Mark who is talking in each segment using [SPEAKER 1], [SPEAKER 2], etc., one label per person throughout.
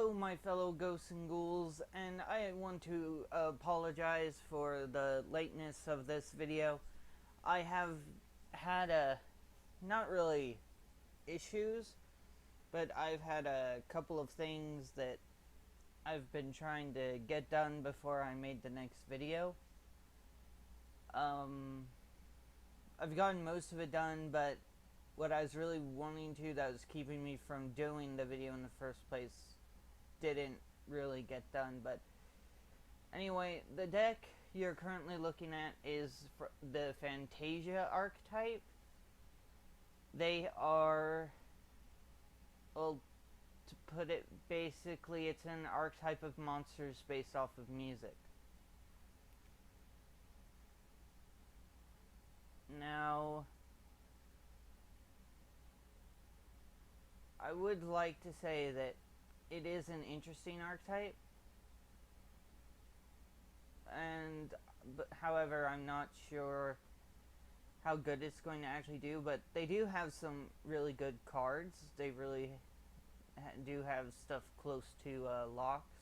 [SPEAKER 1] Hello, my fellow ghosts and ghouls, and I want to apologize for the lateness of this video. I have had not really issues, but I've had a couple of things that I've been trying to get done before I made the next video. I've gotten most of it done, but what I was really wanting to, that was keeping me from doing the video in the first place, didn't really get done. But anyway, the deck you're currently looking at is the Fantasia archetype. They are, well, to put it basically, it's an archetype of monsters based off of music. Now, I would like to say that it is an interesting archetype, but however, I'm not sure how good it's going to actually do. But they do have some really good cards. They really do have stuff close to locks.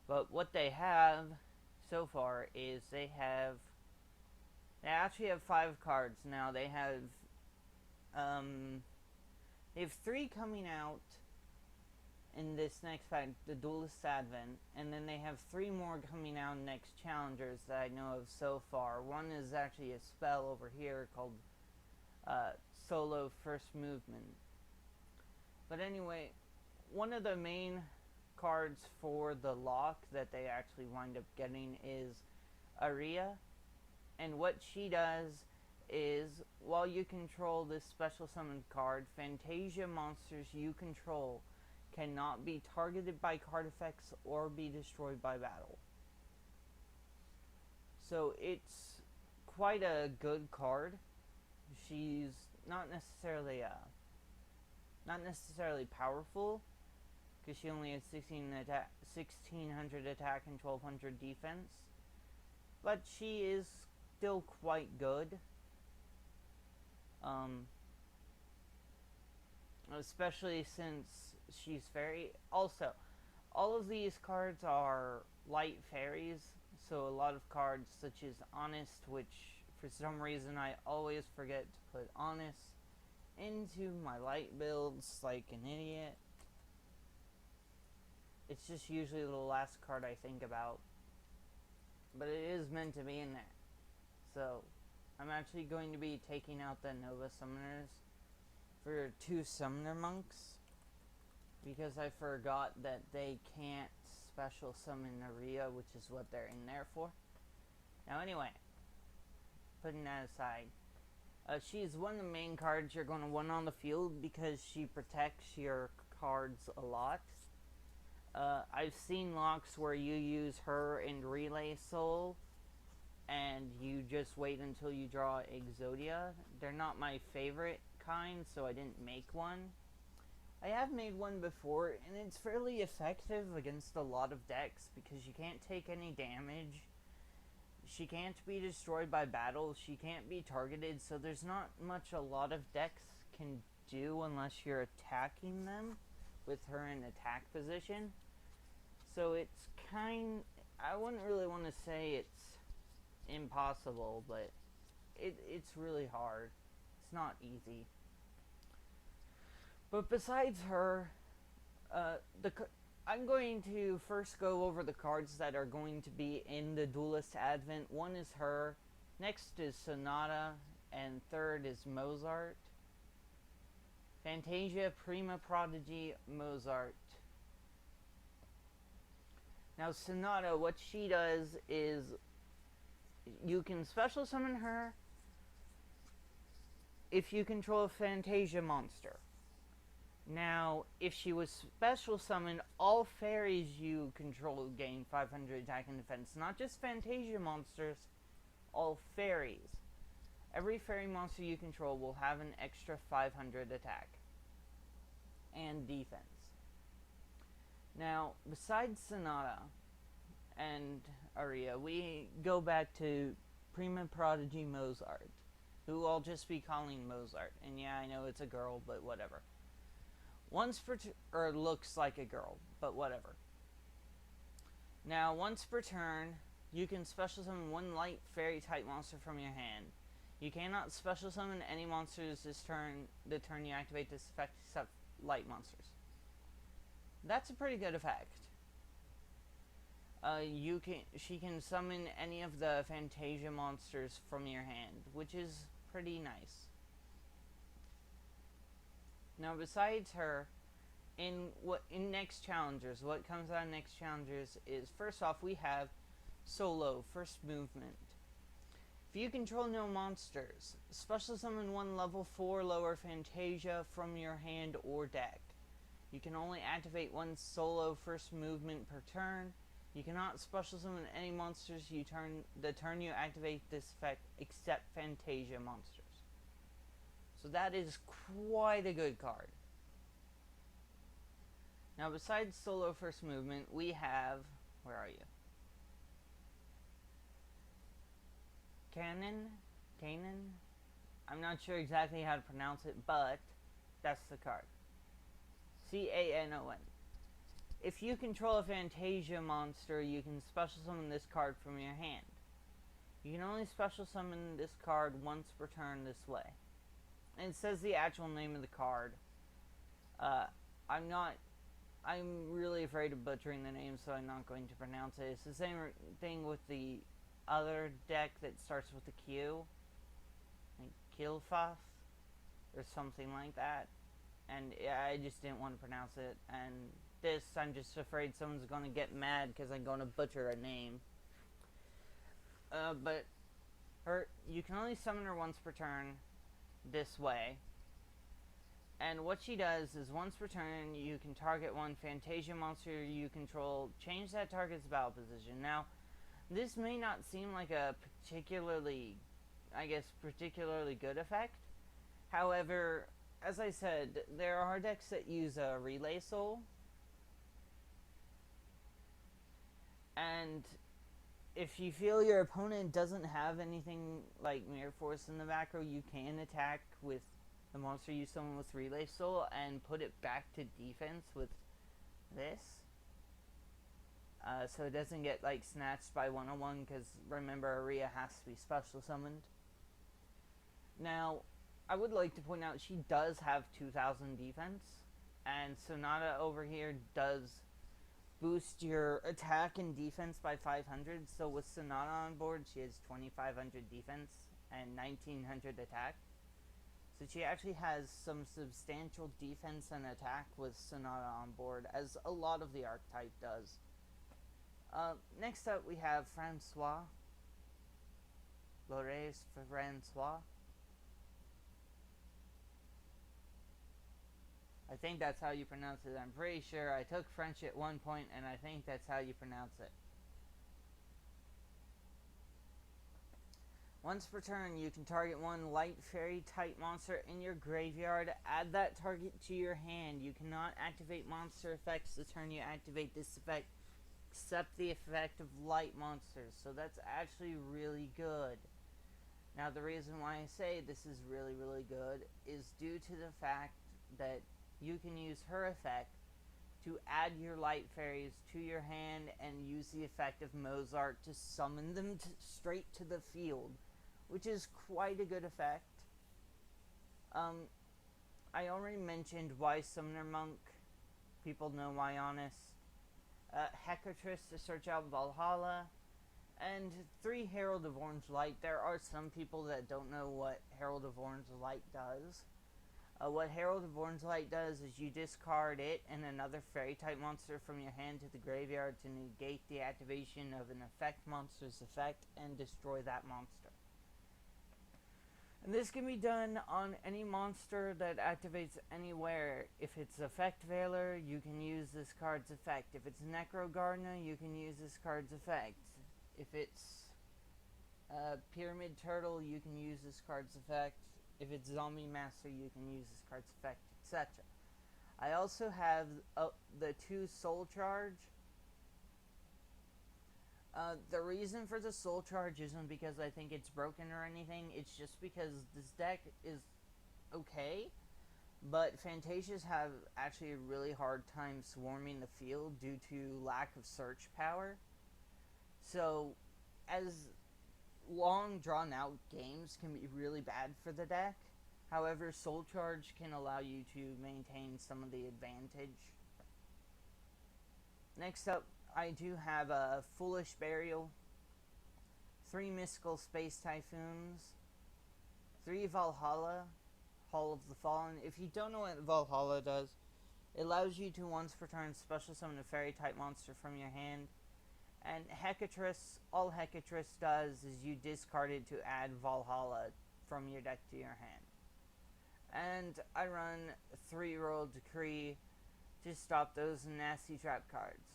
[SPEAKER 1] But what they have so far is they actually have 5 cards now. They have 3 coming out in this next pack, the Duelist Advent, and then they have 3 more coming out next challengers that I know of so far. One is actually a spell over here called Solo First Movement. But anyway, one of the main cards for the lock that they actually wind up getting is Aria, and what she does is, while you control this special summon card, Fantasia monsters you control cannot be targeted by card effects or be destroyed by battle. So it's quite a good card. She's not necessarily powerful, because she only has 1600 attack and 1200 defense, but she is still quite good. Especially since she's fairy. Also, all of these cards are light fairies, so a lot of cards such as Honest, which for some reason I always forget to put Honest into my light builds like an idiot. It's just usually the last card I think about, but it is meant to be in there. So I'm actually going to be taking out the Nova Summoners for 2 Summoner Monks, because I forgot that they can't special summon Aria, which is what they're in there for. Now anyway, putting that aside, she's one of the main cards you're going to want on the field because she protects your cards a lot. I've seen locks where you use her in Relay Soul and you just wait until you draw Exodia. They're not my favorite kind, so I didn't make one. I have made one before, and it's fairly effective against a lot of decks because you can't take any damage. She can't be destroyed by battle. She can't be targeted, so there's not much a lot of decks can do unless you're attacking them with her in attack position. So it's I wouldn't really want to say it's impossible, but it's really hard. It's not easy. But besides her, I'm going to first go over the cards that are going to be in the Duelist Advent. One is her, next is Sonata, and third is Mozart. Fantasia, Prima Prodigy, Mozart. Now Sonata, what she does is you can special summon her if you control a Fantasia monster. Now, if she was special summoned, all fairies you control gain 500 attack and defense. Not just Fantasia monsters, all fairies. Every fairy monster you control will have an extra 500 attack and defense. Now, besides Sonata and Aria, we go back to Prima Prodigy Mozart, who I'll just be calling Mozart. And yeah, I know it's a girl, but whatever. Once per or looks like a girl, but whatever. Now, once per turn, you can special summon one light fairy type monster from your hand. You cannot special summon any monsters the turn you activate this effect except light monsters. That's a pretty good effect. She can summon any of the Fantasia monsters from your hand, which is pretty nice. Now, besides her, in next challengers, what comes out of next challengers is, first off, we have solo first movement. If you control no monsters, special summon one level 4 lower Fantasia from your hand or deck. You can only activate one solo first movement per turn. You cannot special summon any monsters the turn you activate this effect except Fantasia monsters. So that is quite a good card. Now, besides solo first movement, we have, where are you? Canon? I'm not sure exactly how to pronounce it, but that's the card. Canon. If you control a Fantasia monster, you can special summon this card from your hand. You can only special summon this card once per turn this way. And it says the actual name of the card. I'm really afraid of butchering the name, so I'm not going to pronounce it. It's the same thing with the other deck that starts with a Q. Like Kilfaf, or something like that. And I just didn't want to pronounce it. And this, I'm just afraid someone's going to get mad because I'm going to butcher a name. But you can only summon her once per turn this way. And what she does is, once per turn, you can target one Fantasia monster you control, change that target's battle position. Now, this may not seem like a particularly good effect. However, as I said, there are decks that use a Relay Soul. And if you feel your opponent doesn't have anything like Mirror Force in the back row, you can attack with the monster you summon with Relay Soul and put it back to defense with this. So it doesn't get like snatched by 101, because remember, Aria has to be special summoned. Now, I would like to point out she does have 2000 defense, and Sonata over here does boost your attack and defense by 500. So with Sonata on board, she has 2500 defense and 1900 attack. So she actually has some substantial defense and attack with Sonata on board, as a lot of the archetype does. Next up, we have Francois. Lores Francois. I think that's how you pronounce it. I'm pretty sure. I took French at one point, and I think that's how you pronounce it. Once per turn, you can target one light fairy type monster in your graveyard. Add that target to your hand. You cannot activate monster effects the turn you activate this effect, except the effect of light monsters. So that's actually really good. Now, the reason why I say this is really, really good is due to the fact that you can use her effect to add your light fairies to your hand and use the effect of Mozart to summon them straight to the field, which is quite a good effect. I already mentioned why Summoner Monk. People know why honest. Hecatrice to search out Valhalla, and 3 Herald of Orange Light. There are some people that don't know what Herald of Orange Light does. What Herald of Orange Light does is you discard it and another fairy type monster from your hand to the graveyard to negate the activation of an effect monster's effect and destroy that monster. And this can be done on any monster that activates anywhere. If it's Effect Veiler, you can use this card's effect. If it's Necro Gardener, you can use this card's effect. If it's Pyramid Turtle, you can use this card's effect. If it's Zombie Master, you can use this card's effect, etc. I also have the 2 Soul Charge. The reason for the Soul Charge isn't because I think it's broken or anything. It's just because this deck is okay, but Fantasias have actually a really hard time swarming the field due to lack of search power. So, as long drawn out games can be really bad for the deck. However, Soul Charge can allow you to maintain some of the advantage. Next up, I do have a Foolish Burial, 3 Mystical Space Typhoons, 3 Valhalla, Hall of the Fallen. If you don't know what Valhalla does, it allows you to once per turn special summon a fairy type monster from your hand. And Hecatrus, all Hecatrus does is you discard it to add Valhalla from your deck to your hand. And I run 3 Royal Decree to stop those nasty trap cards.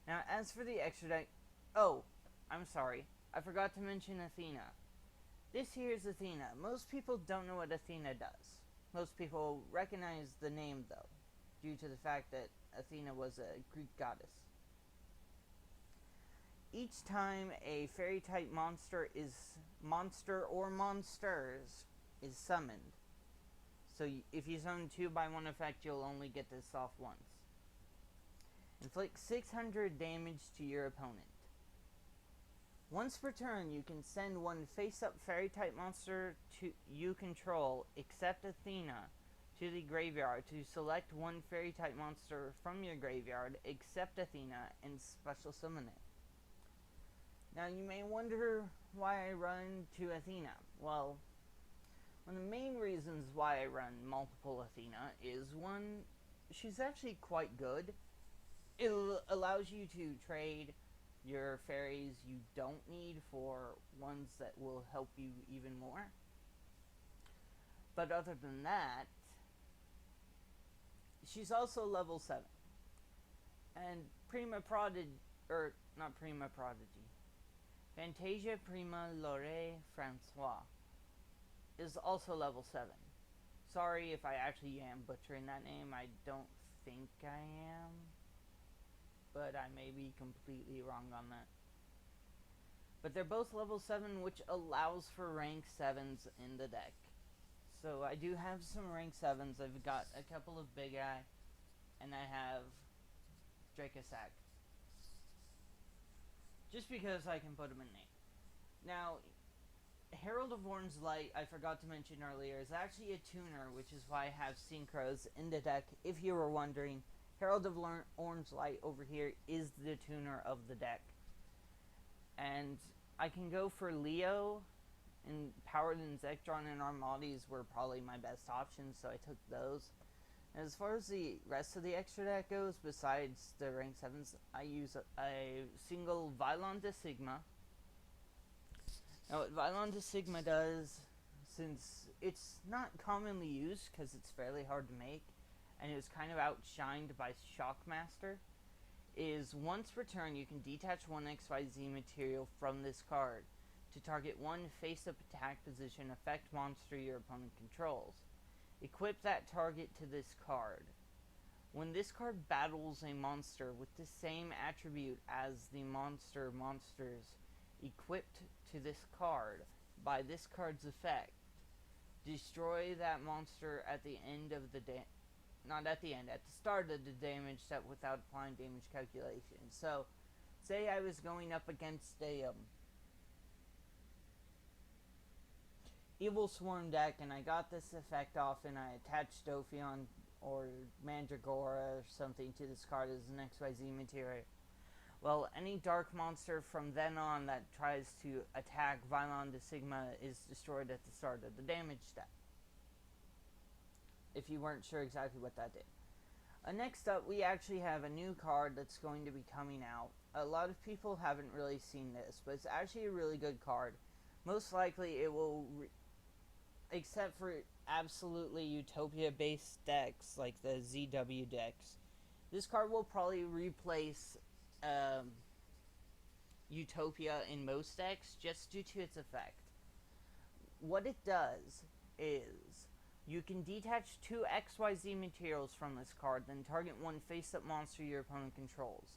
[SPEAKER 1] Now, as for the extra deck... Oh, I'm sorry. I forgot to mention Athena. This here is Athena. Most people don't know what Athena does. Most people recognize the name, though, due to the fact that Athena was a Greek goddess. Each time a fairy-type monster or monsters is summoned, so if you summon 2 by 1 effect, you'll only get this off once. Inflict 600 damage to your opponent. Once per turn, you can send 1 face-up fairy-type monster you control, except Athena, to the graveyard to select 1 fairy-type monster from your graveyard, except Athena, and special summon it. Now, you may wonder why I run 2 Athena. Well, one of the main reasons why I run multiple Athena is, 1, she's actually quite good. It allows you to trade your fairies you don't need for ones that will help you even more. But other than that, she's also level 7. And Prima Prodigy, not Prima Prodigy, Fantasia Prima Lore Francois is also level 7. Sorry if I actually am butchering that name. I don't think I am, but I may be completely wrong on that. But they're both level 7, which allows for rank 7s in the deck. So I do have some rank 7s. I've got a couple of Big Eye, and I have Dracosac. Just because I can put them in name. Now, Herald of Orange Light, I forgot to mention earlier, is actually a tuner, which is why I have Synchros in the deck. If you were wondering, Herald of Orange Light over here is the tuner of the deck. And I can go for Leo, and Paladin, Zektron, and Armades were probably my best options, so I took those. And as far as the rest of the extra deck goes, besides the rank 7s, I use a single Vylon de Sigma. Now what Vylon de Sigma does, since it's not commonly used because it's fairly hard to make, and it was kind of outshined by Shockmaster, is once per turn you can detach 1 XYZ material from this card to target 1 face-up attack position effect monster your opponent controls. Equip that target to this card. When this card battles a monster with the same attribute as the monsters equipped to this card by this card's effect, destroy that monster at the end of the not at the end, at the start of the damage step without applying damage calculation. So, say I was going up against a Evil Swarm deck, and I got this effect off, and I attached Ophion or Mandragora or something to this card as an XYZ material. Well, any dark monster from then on that tries to attack Vylon de Sigma is destroyed at the start of the damage step. If you weren't sure exactly what that did. Next up, we actually have a new card that's going to be coming out. A lot of people haven't really seen this, but it's actually a really good card. Most likely it will, except for absolutely Utopia-based decks like the ZW decks, this card will probably replace Utopia in most decks just due to its effect. What it does is you can detach 2 XYZ materials from this card, then target 1 face-up monster your opponent controls.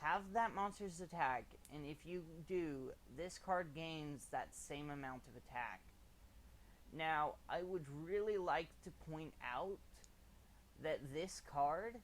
[SPEAKER 1] Have that monster's attack, and if you do, this card gains that same amount of attack. Now, I would really like to point out that this card